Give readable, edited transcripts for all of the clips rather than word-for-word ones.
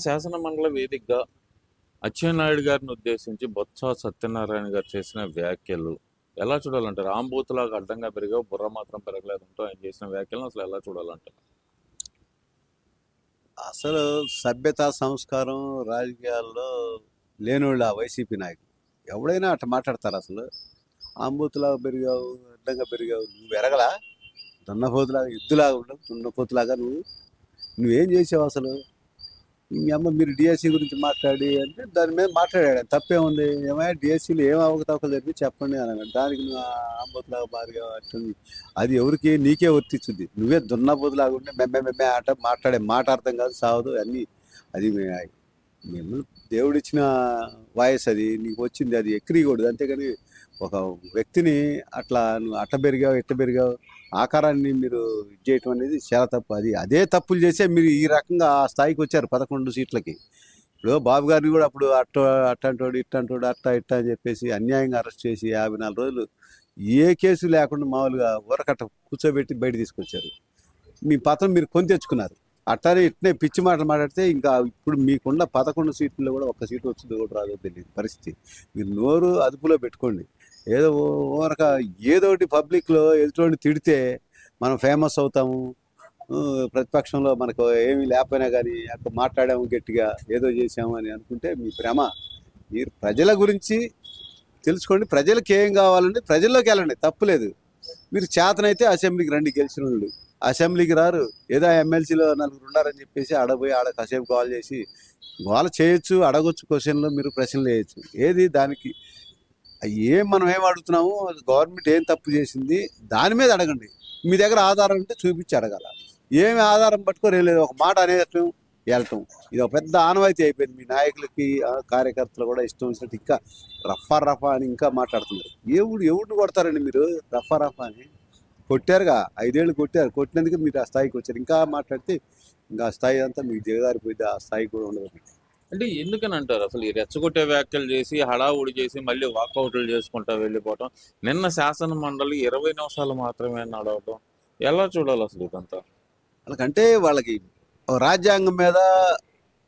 శాసన మండలి వేదికగా అచ్చెన్నాయుడు గారిని ఉద్దేశించి బొత్స సత్యనారాయణ గారు చేసిన వ్యాఖ్యలు ఎలా చూడాలంటారు? ఆంబూతులాగా అడ్డంగా పెరిగావు, బుర్ర మాత్రం పెరగలేదంటూ ఆయన చేసిన వ్యాఖ్యలను అసలు ఎలా చూడాలంటారు? అసలు సభ్యత సంస్కారం రాజకీయాల్లో లేనోళ్ళు ఆ వైసీపీ నాయకులు ఎవడైనా అట్లా మాట్లాడతారు. అసలు ఆంబూతులాగా పెరిగావు, అడ్డంగా పెరిగావు, నువ్వు ఎరగలా? దున్నపోతులాగా ఎద్దులాగా ఉండవు, దున్నపోతులాగా నువ్వేం చేసావు అసలు? మీ అమ్మ మీరు డిఎస్సి గురించి మాట్లాడి అంటే దాని మీద మాట్లాడాడు, తప్పే ఉంది. ఏమైనా డిఎస్సీలు ఏం అవకతవకలు జరిపి చెప్పండి అని అన్నాడు. దానికి నువ్వు ఆంబోతులాగా బాగా అట్టుంది. అది ఎవరికి? నీకే వర్తిస్తుంది. నువ్వే దున్నపోతులాగా ఉంటే మెమ్మె ఆట మాట్లాడే మాట అర్థం కాదు, సావదు అన్నీ. అది మిమ్మల్ని దేవుడిచ్చిన వాయిస్, అది నీకు వచ్చింది, అది ఎక్కిరియకూడదు. అంతేగాని ఒక వ్యక్తిని అట్లా నువ్వు అట్ట పెరిగావు ఇట్ట పెరిగావు ఆకారాన్ని మీరు ఇది చేయటం అనేది చాలా తప్పు. అదే తప్పులు చేసే మీరు ఈ రకంగా ఆ స్థాయికి వచ్చారు 11 సీట్లకి. ఇప్పుడు బాబు గారిని కూడా అప్పుడు అట్టంటోడు ఇట్టంటోడు అట్ట ఇట్ట అని చెప్పేసి అన్యాయంగా అరెస్ట్ చేసి 54 రోజులు ఏ కేసు లేకుండా మామూలుగా ఊరకట్ట కూర్చోబెట్టి బయట తీసుకొచ్చారు. మీ పత్రం మీరు కొని తెచ్చుకున్నారు. అట్టానే ఇట్నే పిచ్చి మాటలు మాట్లాడితే ఇంకా ఇప్పుడు మీకున్న 11 సీట్లలో కూడా ఒక్క సీటు వచ్చింది కూడా రాదో తెలియదు పరిస్థితి. మీరు నోరు అదుపులో పెట్టుకోండి. ఏదో ఊరక ఏదోటి పబ్లిక్లో ఎదుటోడిని తిడితే మనం ఫేమస్ అవుతాము, ప్రతిపక్షంలో మనకు ఏమీ లేకపోయినా కానీ అక్కడ మాట్లాడాము గట్టిగా ఏదో చేసాము అని అనుకుంటే మీ భ్రమ. మీరు ప్రజల గురించి తెలుసుకోండి, ప్రజలకు ఏం కావాలంటే ప్రజల్లోకి వెళ్ళండి, తప్పులేదు. మీరు చేతనైతే అసెంబ్లీకి రండి, గెలిచిన వాళ్ళు. అసెంబ్లీకి రారు, ఏదో ఎమ్మెల్సీలో 4 ఉన్నారని చెప్పేసి ఆడపోయి ఆడ కాసేపు కాల్ చేసి గోల చేయొచ్చు, అడగొచ్చు, క్వశ్చన్లో మీరు ప్రశ్నలు వేయచ్చు. ఏది దానికి మనం ఏం అడుగుతున్నాము, గవర్నమెంట్ ఏం తప్పు చేసింది దాని మీద అడగండి. మీ దగ్గర ఆధారం ఉంటే చూపించి అడగాల. ఏమి ఆధారం పట్టుకొని లేదు, ఒక మాట అనేటం వెళ్ళటం, ఇది ఒక పెద్ద ఆనవాయితీ అయిపోయింది. మీ నాయకులకి కార్యకర్తలు కూడా ఇష్టం వచ్చినట్టు ఇంకా రఫా అని ఇంకా మాట్లాడుతున్నారు. ఎవరిని కొడతారండి మీరు? రఫా అని కొట్టారుగా, 5 ఏళ్ళు కొట్టారు. కొట్టినందుకు మీరు ఆ స్థాయికి వచ్చారు. ఇంకా మాట్లాడితే ఇంకా ఆ స్థాయి అంతా మీకు దిగజారిపోయింది, ఆ స్థాయి కూడా ఉండదు. అంటే ఎందుకని అంటారు అసలు ఈ రెచ్చగొట్టే వ్యాఖ్యలు చేసి హడావుడి చేసి మళ్ళీ వాకౌట్లు చేసుకుంటా వెళ్ళిపోవటం? నిన్న శాసన మండలి 20 నిమిషాలు మాత్రమే నడవటం ఎలా చూడాలి అసలు ఇదంతా? వాళ్ళకంటే వాళ్ళకి రాజ్యాంగం మీద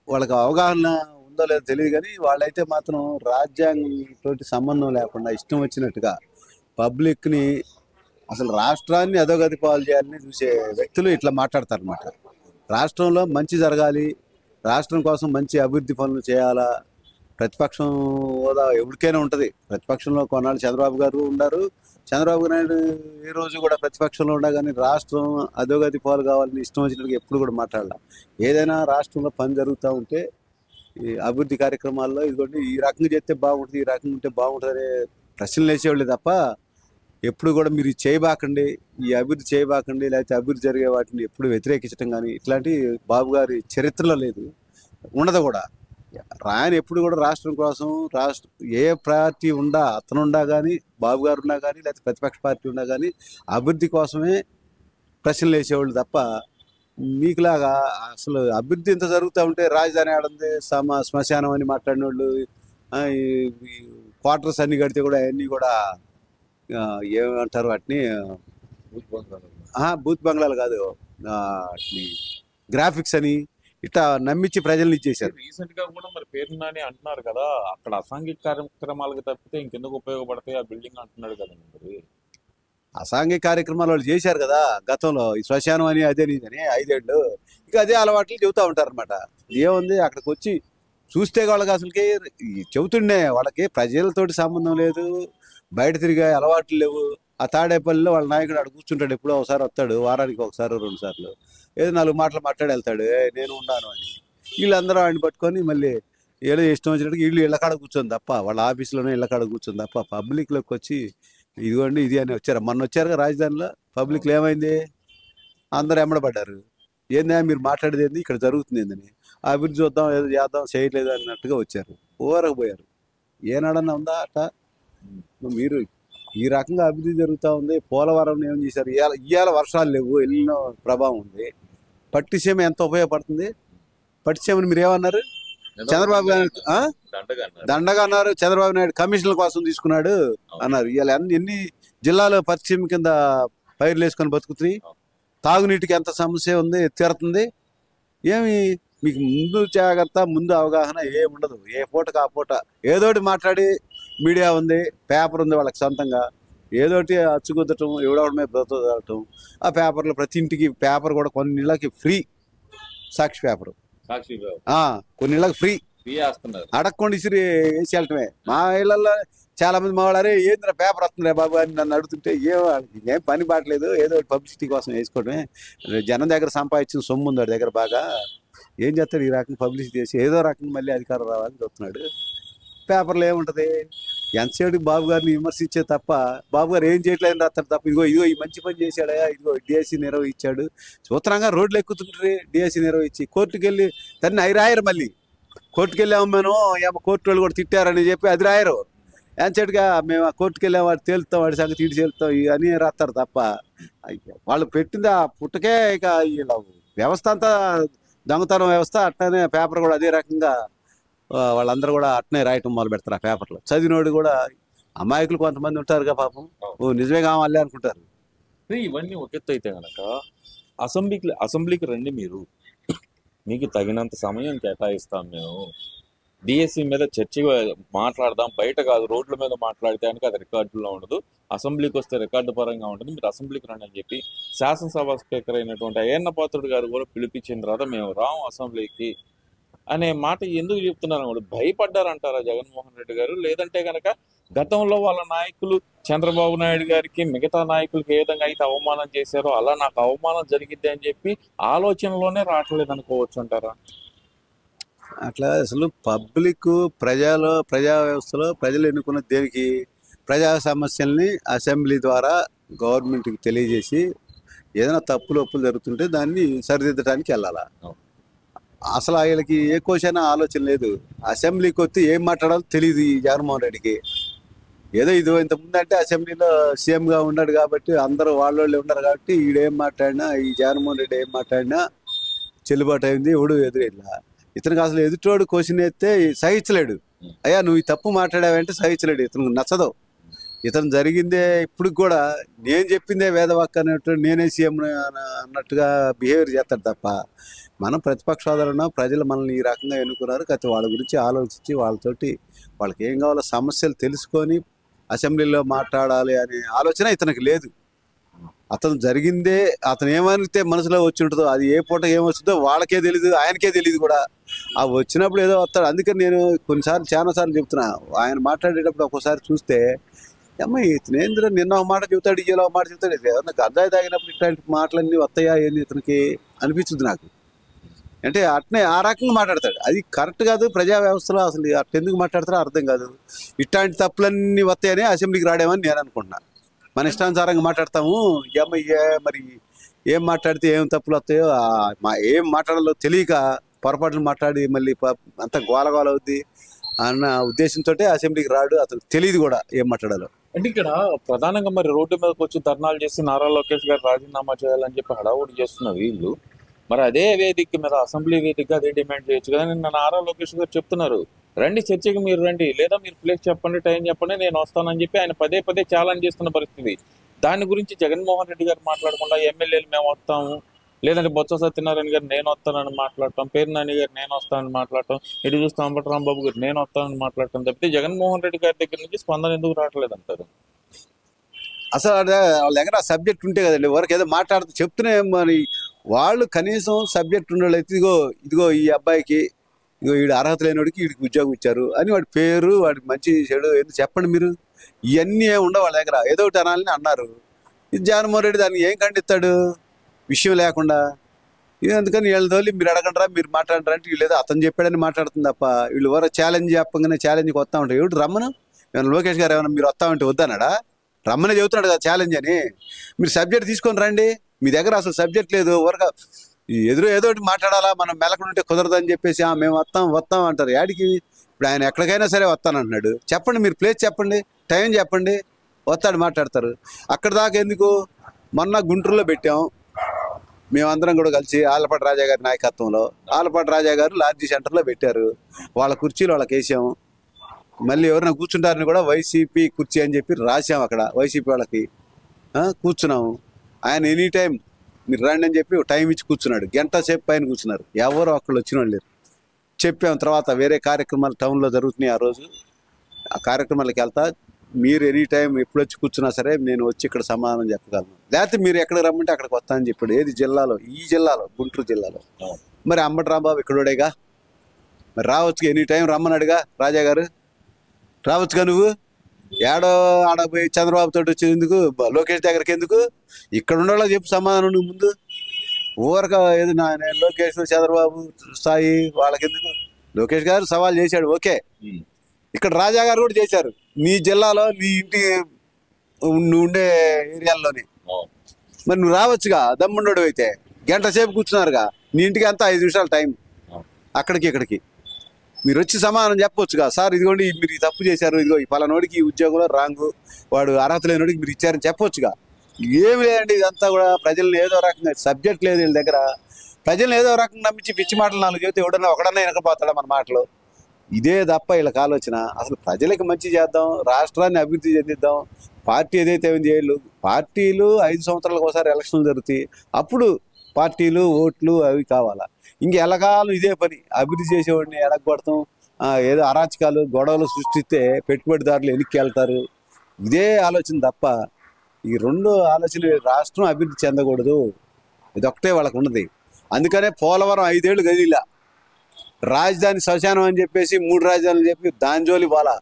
వాళ్ళకి అవగాహన ఉందో లేదో తెలియదు, కానీ వాళ్ళైతే మాత్రం రాజ్యాంగం తోటి సంబంధం లేకుండా ఇష్టం వచ్చినట్టుగా పబ్లిక్ని, అసలు రాష్ట్రాన్ని అధోగతి పాలు చేయాలని చూసే వ్యక్తులు ఇట్లా మాట్లాడతారనమాట. రాష్ట్రంలో మంచి జరగాలి, రాష్ట్రం కోసం మంచి అభివృద్ధి పనులు చేయాలా, ప్రతిపక్షం హోదా ఎవరికైనా ఉంటుంది. ప్రతిపక్షంలో కొన్నాళ్ళు చంద్రబాబు గారు ఉన్నారు, చంద్రబాబు నాయుడు ఈ రోజు కూడా ప్రతిపక్షంలో ఉన్నా కానీ రాష్ట్రం అధోగతి పాలు కావాలని ఇష్టం వచ్చినట్టుగా ఎప్పుడు కూడా మాట్లాడాల. ఏదైనా రాష్ట్రంలో పని జరుగుతూ ఉంటే ఈ అభివృద్ధి కార్యక్రమాల్లో ఇదిగోండి ఈ రకంగా చేస్తే బాగుంటుంది, ఈ రకంగా ఉంటే బాగుంటుంది అనే ప్రశ్నలు వేసేవాళ్ళు తప్ప ఎప్పుడు కూడా మీరు చేయబాకండి, ఈ అభివృద్ధి చేయబాకండి, లేకపోతే అభివృద్ధి జరిగే వాటిని ఎప్పుడు వ్యతిరేకించడం కానీ ఇట్లాంటి బాబు గారి చరిత్రలో లేదు, ఉండదు కూడా. ఆయన ఎప్పుడు కూడా రాష్ట్రం కోసం, ఏ పార్టీ అతనుండా కానీ, బాబు గారు ఉన్నా కానీ, లేకపోతే ప్రతిపక్ష పార్టీ ఉన్నా కానీ అభివృద్ధి కోసమే ప్రశ్నలు వేసేవాళ్ళు తప్ప మీకులాగా అసలు అభివృద్ధి ఇంత జరుగుతూ ఉంటే రాజధాని ఆడుంది, శ్మశానం అని మాట్లాడిన వాళ్ళు, క్వార్టర్స్ అన్ని కడితే కూడా అవన్నీ కూడా ఏమంటారు వాటిని, బూత్ బంగ్లాలు కాదు, గ్రాఫిక్స్ అని ఇట్లా నమ్మించి ప్రజల్ని ఇచ్చేసారు. రీసెంట్ గా కూడా మరి పేరు నాని అంటున్నారు కదా, అక్కడ అసాంఘిక కార్యక్రమాలకు తప్పితే ఇంకెందుకు ఉపయోగపడతాయి ఆ బిల్డింగ్ అంటున్నాడు కదండి. మరి అసాంఘిక కార్యక్రమాలు వాళ్ళు చేశారు కదా గతంలో, ఈ శ్మశానం అని అదే నీదని 5 ఏళ్ళు ఇక అదే అలవాట్లు చెబుతూ ఉంటారు అనమాట. ఏముంది అక్కడికి వచ్చి చూస్తే వాళ్ళకి అసలుకి చెబుతుండే, వాళ్ళకి ప్రజలతోటి సంబంధం లేదు, బయట తిరిగే అలవాట్లు లేవు. ఆ తాడేపల్లిలో వాళ్ళ నాయకుడు అక్కడ కూర్చుంటాడు, ఎప్పుడో ఒకసారి వస్తాడు, వారానికి ఒకసారి 2 సార్లు ఏదో 4 మాటలు మాట్లాడి వెళ్తాడు, నేను ఉన్నాను అని. వీళ్ళందరూ ఆయన పట్టుకొని మళ్ళీ ఏదో ఇష్టం వచ్చినట్టు వీళ్ళు ఇళ్ళకాడ కూర్చొని తప్ప, వాళ్ళ ఆఫీస్లోనే ఇళ్ళకాడ కూర్చొని తప్ప పబ్లిక్లోకి వచ్చి ఇదిగోండి ఇది అని వచ్చారు. మొన్న వచ్చారుగా రాజధానిలో, పబ్లిక్లో ఏమైంది? అందరూ ఎమ్మడబడ్డారు. ఏందా మీరు మాట్లాడేది ఏంది, ఇక్కడ జరుగుతుంది ఏందని, అభివృద్ధి చూద్దాం ఏదో చేద్దాం చేయట్లేదు అన్నట్టుగా వచ్చారు, ఊరకపోయారు. ఏనాడన్నా ఉందా అట్ట? మీరు ఈ రకంగా అభివృద్ధి జరుగుతూ ఉంది. పోలవరం ఏం చేశారు? ఇవాళ వర్షాలు లేవు, ఎన్నో ప్రభావం ఉంది. పట్టిసీమ ఎంత ఉపయోగపడుతుంది? పట్టిసీమని మీరు ఏమన్నారు? చంద్రబాబు నాయుడు దండగా అన్నారు. చంద్రబాబు నాయుడు కమిషన్ల కోసం తీసుకున్నాడు అన్నారు. ఇవాళ ఎన్ని జిల్లాలో పట్టిసీమ కింద పైర్లు వేసుకొని బతుకుతున్నాయి. తాగునీటికి ఎంత సమస్య ఉంది, తీరుతుంది. ఏమి మీకు ముందు జాగ్రత్త, ముందు అవగాహన ఏముండదు. ఏ పూటకు ఆ పూట ఏదోటి మాట్లాడి, మీడియా ఉంది, పేపర్ ఉంది వాళ్ళకి సొంతంగా, ఏదోటి అచ్చుకుద్దటం, ఎవడొకడి మీద బ్రతకటం. ఆ పేపర్లో ప్రతి ఇంటికి పేపర్ కూడా కొన్ని ఇళ్ళకి ఫ్రీ, సాక్షి పేపరు. సాక్షి కొన్ని ఇళ్ళకి ఫ్రీ, వేస్తున్నారు. అడగకుండా ఇసిరి వేసి వెళ్ళటమే. మా ఇళ్ళల్లో చాలా మంది మా వాళ్ళరే ఏంద్రా పేపర్ వస్తుందిరా బాబు అని నన్ను అడుగుతుంటే ఏం పని బాటలేదు, ఏదో పబ్లిసిటీ కోసం వేసుకోవడమే. జనం దగ్గర సంపాదించిన సొమ్ము ఉంది వాడి దగ్గర బాగా, ఏం చేస్తాడు ఈ రకంగా పబ్లిసిటీ చేసి ఏదో రకంగా మళ్ళీ అధికారం రావాలని చూస్తున్నాడు. పేపర్లో ఏముంటుంది, ఎంతసేపు బాబు గారిని విమర్శించే తప్ప బాబు గారు ఏం చేయట్లేదు రాస్తారు తప్ప, ఇదిగో ఈ మంచి పని చేశాడా, ఇదిగో డిఎస్సి నిర్వహించాడు, సూత్రంగా రోడ్లు ఎక్కుతుంటారు. డిఎస్సి నిర్వహించి కోర్టుకు వెళ్ళి దాన్ని అవి రాయరు, మళ్ళీ కోర్టుకు వెళ్ళాము మేము, ఏమో కోర్టు వాళ్ళు కూడా తిట్టారని చెప్పి అది రాయరు. ఎంతసేటుగా మేము ఆ కోర్టుకు వెళ్ళాము, వాడు తేలుతాం, వాడి సంగతి ఇటు తేలుతాం అని రాస్తారు తప్ప, వాళ్ళు పెట్టింది ఆ పుట్టకే. ఇక ఇలా వ్యవస్థ అంతా దొంగతనం వ్యవస్థ. అట్లనే పేపర్ కూడా అదే రకంగా వాళ్ళందరూ కూడా అట్నే రాయటం మొదలు పెడతారు. ఆ పేపర్లో చదివినోడు కూడా, అమాయకులు కొంతమంది ఉంటారుగా పాపం, నిజమే కావాలి అనుకుంటారు. ఇవన్నీ ఒక ఎత్తు అయితే కనుక అసెంబ్లీకి రండి, మీకు తగినంత సమయం కేటాయిస్తాం మేము, డిఎస్సి మీద చర్చ మాట్లాడదాం, బయట కాదు రోడ్ల మీద మాట్లాడితే కనుక అది రికార్డులో ఉండదు, అసెంబ్లీకి వస్తే రికార్డు పరంగా ఉంటుంది, మీరు అసెంబ్లీకి రండి అని చెప్పి శాసనసభ స్పీకర్ అయినటువంటి అయ్యన్న పాత్రుడు గారు కూడా పిలిపించిన తర్వాత మేము రాము అసెంబ్లీకి అనే మాట ఎందుకు చెప్తున్నారు కూడా భయపడ్డారంటారా జగన్మోహన్ రెడ్డి గారు? లేదంటే కనుక గతంలో వాళ్ళ నాయకులు చంద్రబాబు నాయుడు గారికి మిగతా నాయకులకి ఏ విధంగా అయితే అవమానం చేశారో అలా నాకు అవమానం జరిగిద్ది అని చెప్పి ఆలోచనలోనే రావట్లేదు అనుకోవచ్చు అంటారా? అట్లా అసలు పబ్లిక్ ప్రజా వ్యవస్థలో ప్రజలు ఎన్నుకున్న దేనికి, ప్రజా సమస్యల్ని అసెంబ్లీ ద్వారా గవర్నమెంట్కి తెలియజేసి ఏదైనా తప్పులు ఒప్పులు జరుగుతుంటే దాన్ని సరిదిద్దడానికి వెళ్ళాలా. అసలు వీళ్ళకి ఏ క్వశ్చన్ ఆలోచన లేదు. అసెంబ్లీకి వచ్చి ఏం మాట్లాడాలో తెలియదు ఈ జగన్మోహన్ రెడ్డికి. ఏదో ఇంతకుముందు అంటే అసెంబ్లీలో సీఎంగా ఉన్నాడు కాబట్టి అందరూ వాళ్ళే ఉన్నారు కాబట్టి ఈడేం మాట్లాడినా, ఈ జగన్మోహన్ రెడ్డి ఏం మాట్లాడినా చెల్లుబాటు అయింది, ఎవడు ఎదురెళ్ళా. ఇతనికి అసలు ఎదుటోడు క్వశ్చన్ ఎత్తే సహించలేడు. అయ్యా నువ్వు ఈ తప్పు మాట్లాడావంటే సహించలేడు, ఇతను నచ్చదు. ఇతను జరిగిందే ఇప్పుడు కూడా నేను చెప్పిందే వేదవాక్ అన్నట్టు, నేనే సీఎం అన్నట్టుగా బిహేవియర్ చేస్తాడు తప్ప, మనం ప్రతిపక్ష హోదాలో ప్రజలు మనల్ని ఈ రకంగా ఎన్నుకున్నారు కాబట్టి వాళ్ళ గురించి ఆలోచించి వాళ్ళకి ఏం కావాలో సమస్యలు తెలుసుకొని అసెంబ్లీలో మాట్లాడాలి అనే ఆలోచన ఇతనికి లేదు. అతను జరిగిందే, అతను ఏమనితే మనసులో వచ్చి ఉంటుందో అది ఏ పూట ఏమొస్తుందో వాళ్ళకే తెలియదు, ఆయనకే తెలియదు కూడా. ఆ వచ్చినప్పుడు ఏదో వస్తాడు. అందుకని నేను కొన్నిసార్లు చాలాసార్లు చెప్తున్నా, ఆయన మాట్లాడేటప్పుడు ఒక్కోసారి చూస్తే అమ్మ ఇతనేంద్ర నిన్న ఒక మాట చెబుతాడు, ఇయ్యలో ఒక మాట చెబుతాడు, ఏమన్నా గద్దాయి తాగినప్పుడు ఇట్లాంటి మాటలన్నీ వస్తాయా ఏంది ఇతనికి అనిపించింది నాకు. అంటే అట్నే ఆ రకంగా మాట్లాడతాడు, అది కరెక్ట్ కాదు. ప్రజా వ్యవస్థలో అసలు అట్టెందుకు మాట్లాడతారో అర్థం కాదు. ఇట్లాంటి తప్పులన్నీ వస్తాయని అసెంబ్లీకి రాడేమని నేను అనుకుంటున్నా. మన ఇష్టానుసారంగా మాట్లాడతాము, మరి ఏం మాట్లాడితే ఏం తప్పులు వస్తాయో ఏం మాట్లాడాలో తెలియక పొరపాట్లు మాట్లాడి మళ్ళీ అంత గోలగోల అవుద్ది అన్న ఉద్దేశంతో అసెంబ్లీకి రాడు. అతను తెలియదు కూడా ఏం మాట్లాడాలో. అంటే ఇక్కడ ప్రధానంగా మరి రోడ్డు మీదకి వచ్చి ధర్నాలు చేసి నారా లోకేష్ గారు రాజీనామా చేయాలని చెప్పి హడావుడి చేస్తున్న వీళ్ళు మరి అదే వేదిక మీద అసెంబ్లీ వేదికగా అదే డిమాండ్ చేయొచ్చు కదా. నిన్న నారా లోకేష్ గారు చెప్తున్నారు, రండి చర్చకి మీరు రండి, లేదా మీరు ప్లేస్ చెప్పండి, టైం చెప్పండి, నేను వస్తానని చెప్పి ఆయన పదే ఛాలెంజ్ చేస్తున్న పరిస్థితి. దాని గురించి జగన్మోహన్ రెడ్డి గారు మాట్లాడకుండా ఎమ్మెల్యేలు మేము వస్తాము, లేదంటే బొత్స సత్యనారాయణ గారు నేను వస్తానని మాట్లాడటం, పేరు నాని గారు నేను వస్తానని మాట్లాడటం, ఇటు చూస్తే అంబటి రాంబాబు గారు నేను వస్తానని మాట్లాడటం తప్పితే జగన్మోహన్ రెడ్డి గారి దగ్గర నుంచి స్పందన ఎందుకు రావట్లేదు అంటారు? అసలు వాళ్ళ దగ్గర సబ్జెక్ట్ ఉంటే కదండి, వరకు ఏదో మాట్లాడుతూ చెప్తూనే మరి వాళ్ళు కనీసం సబ్జెక్ట్ ఉన్నోళ్ళైతే ఇదిగో ఈ అబ్బాయికి ఇదిగో వీడు అర్హత లేనివాడికి వీడికి ఉద్యోగం ఇచ్చారు అని వాడి పేరు, వాడి మంచి చెడు ఎందుకు చెప్పండి మీరు. ఇవన్నీ ఉండవు వాళ్ళ దగ్గర. ఏదో ఒకటి అనాలని అన్నారు. ఇది జగన్మోహన్ రెడ్డి దాన్ని ఏం ఖండిస్తాడు విషయం లేకుండా. ఇది అందుకని వీళ్ళ తోలి మీరు అడగండిరా, మీరు మాట్లాడరా అంటే వీళ్ళు ఏదో అతను చెప్పాడని మాట్లాడుతుంది తప్ప, వీళ్ళు వరకు ఛాలెంజ్ చెప్పగానే ఛాలెంజ్కి వస్తూ ఉంటారు. ఏమిటి రమ్మను, ఏమైనా లోకేష్ గారు ఏమైనా మీరు వస్తామంటే వద్దన్నాడా? రమ్మనే చెబుతున్నాడు కదా ఛాలెంజ్ అని. మీరు సబ్జెక్ట్ తీసుకొని రండి, మీ దగ్గర అసలు సబ్జెక్ట్ లేదు. వరకు ఏదో ఒకటి మాట్లాడాలా, మనం మెలకుంటే కుదరదని చెప్పేసి మేము వస్తాం అంటారు. యాడికి ఇప్పుడు ఆయన ఎక్కడికైనా సరే వస్తానంటున్నాడు. చెప్పండి, మీరు ప్లేస్ చెప్పండి, టైం చెప్పండి, వస్తాడు మాట్లాడతారు. అక్కడ దాకా ఎందుకు? మొన్న గుంటూరులో పెట్టాం మేమందరం కూడా కలిసి, ఆలపాటి రాజా గారి నాయకత్వంలో. ఆలపాటి రాజా గారు లార్జీ సెంటర్లో పెట్టారు, వాళ్ళ కుర్చీలు వాళ్ళకి వేసాం. మళ్ళీ ఎవరైనా కూర్చుంటారని కూడా వైసీపీ కుర్చీ అని చెప్పి రాసాం అక్కడ వైసీపీ వాళ్ళకి. కూర్చున్నాము. ఆయన ఎనీ టైం మీరు రండి అని చెప్పి టైం ఇచ్చి కూర్చున్నాడు. గంట సేపు పైన కూర్చున్నారు. ఎవరు అక్కడ వచ్చిన వాళ్ళు లేరు. చెప్పాం తర్వాత వేరే కార్యక్రమాలు టౌన్లో జరుగుతున్నాయి. ఆ రోజు ఆ కార్యక్రమాలకు వెళ్తా, మీరు ఎనీ టైం ఎప్పుడు వచ్చి కూర్చున్నా సరే నేను వచ్చి ఇక్కడ సమాధానం చెప్పగలను, లేకపోతే మీరు ఎక్కడికి రమ్మంటే అక్కడికి వస్తా అని చెప్పాడు. ఏది జిల్లాలో? ఈ జిల్లాలో, గుంటూరు జిల్లాలో. మరి అంబటి రాంబాబు ఇక్కడోడేగా, మరి రావచ్చుగా, ఎనీ టైం రమ్మన్నాడుగా రాజా గారు, రావచ్చుగా. నువ్వు ఏడో ఆడపోయి చంద్రబాబు తోటి వచ్చేందుకు, లోకేష్ దగ్గరికి ఎందుకు? ఇక్కడ ఉండేలా చెప్పు సమాధానం. నువ్వు ముందు ఊరక ఏది లోకేష్ చంద్రబాబు స్థాయి వాళ్ళకెందుకు? లోకేష్ గారు సవాల్ చేశాడు, ఓకే. ఇక్కడ రాజా గారు కూడా చేశారు. నీ జిల్లాలో, నీ ఇంటి నువ్వు ఉండే ఏరియాల్లోనే. మరి నువ్వు రావచ్చుగా, దమ్ముండడు అయితే. గంట సేపు కూర్చున్నారుగా, నీ ఇంటికి అంతా 5 నిమిషాలు టైం, అక్కడికి ఇక్కడికి. మీరు వచ్చి సమాధానం చెప్పొచ్చుగా, సార్ ఇదిగోండి మీరు తప్పు చేశారు, ఇదిగో ఈ పలానోడికి ఈ ఉద్యోగంలో రాంగు, వాడు అర్హత లేనోడికి మీరు ఇచ్చారని చెప్పొచ్చుగా. ఏమి లేదండి, ఇదంతా కూడా ప్రజల్ని ఏదో రకంగా, సబ్జెక్ట్ లేదు వీళ్ళ దగ్గర. ప్రజల్ని ఏదో రకంగా నమ్మించి పిచ్చి మాటలు 4 చెబితే ఎవడన్నా ఒకడన్నా వెనకపోతాడా మన మాటలు? ఇదే తప్ప వీళ్ళకి ఆలోచన. అసలు ప్రజలకు మంచి చేద్దాం, రాష్ట్రాన్ని అభివృద్ధి చెందిద్దాం. పార్టీ ఏదైతే చేయాలి, పార్టీలు 5 సంవత్సరాలకు ఒకసారి ఎలక్షన్లు జరుగుతాయి, అప్పుడు పార్టీలు ఓట్లు అవి కావాలా. ఇంక ఎలాగాలు ఇదే పని, అభివృద్ధి చేసేవాడిని ఎడగొడతాం, ఏదో అరాచకాలు గొడవలు సృష్టిస్తే పెట్టుబడిదారులు వెనక్కి వెళ్తారు. ఇదే ఆలోచన తప్ప ఈ 2 ఆలోచనలు, రాష్ట్రం అభివృద్ధి చెందకూడదు, ఇదొక్కటే వాళ్ళకు ఉన్నది. అందుకనే పోలవరం 5 ఏళ్ళు గదిలా, రాజధాని శ్మశానం అని చెప్పేసి 3 రాజధానులు చెప్పి దాని జోలి బాలా.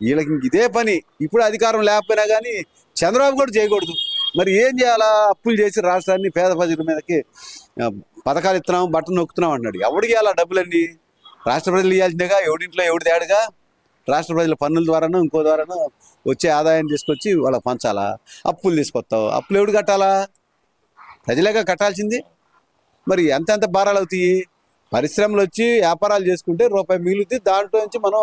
వీళ్ళకి ఇంక ఇదే పని. ఇప్పుడు అధికారం లేకపోయినా కానీ చంద్రబాబు కూడా చేయకూడదు. మరి ఏం చేయాలా? అప్పులు చేసి రాష్ట్రాన్ని పేద ప్రజల మీదకి పథకాలు ఇస్తున్నాం, బట్టలు నొక్కుతున్నాం అంటున్నాడు. ఎవడికి ఇవ్వాలా డబ్బులన్నీ? రాష్ట్ర ప్రజలు ఇవ్వాల్సిందేగా. ఎవడింట్లో ఎవడి తేడుగా? రాష్ట్ర ప్రజల పన్నుల ద్వారానో ఇంకో ద్వారానో వచ్చే ఆదాయాన్ని తీసుకొచ్చి వాళ్ళకి పంచాలా? అప్పులు తీసుకొస్తావు, అప్పులు ఎవడు కట్టాలా? ప్రజలేగా కట్టాల్సింది. మరి ఎంత భారాలు అవుతాయి? పరిశ్రమలు వచ్చి వ్యాపారాలు చేసుకుంటే రూపాయి మిగులుతుంది, దాంట్లో నుంచి మనం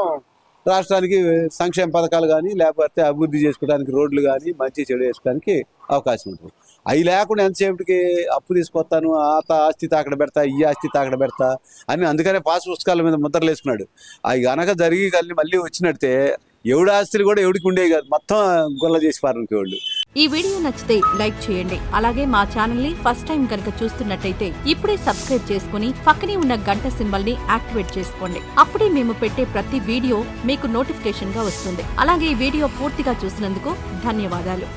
రాష్ట్రానికి సంక్షేమ పథకాలు కానీ, లేకపోతే అభివృద్ధి చేసుకోవడానికి రోడ్లు కానీ, మంచి చెడు చేసుకోవడానికి అవకాశం ఉంటుంది. అవి లేకుండా ఎంతసేపటికి అప్పు తీసుకొస్తాను, ఆస్తి తాకడ పెడతా, ఈ ఆస్తి తాకడ పెడతా అని అందుకనే పాస్ పుస్తకాల మీద ముద్రలు వేసుకున్నాడు. అవి గనక జరిగి మళ్ళీ వచ్చినట్టే ఎవడి ఆస్తులు కూడా ఎవడికి ఉండేవి కాదు, మొత్తం గొల్ల చేసి పారికి వాళ్ళు. ఈ వీడియో నచ్చితే లైక్ చేయండి. అలాగే మా ఛానల్ ని ఫస్ట్ టైం కనుక చూస్తున్నట్టయితే ఇప్పుడే సబ్స్క్రైబ్ చేసుకుని పక్కనే ఉన్న గంట సింబల్ ని యాక్టివేట్ చేసుకోండి. అప్పుడే మేము పెట్టే ప్రతి వీడియో మీకు నోటిఫికేషన్ గా వస్తుంది. అలాగే ఈ వీడియో పూర్తిగా చూసినందుకు ధన్యవాదాలు.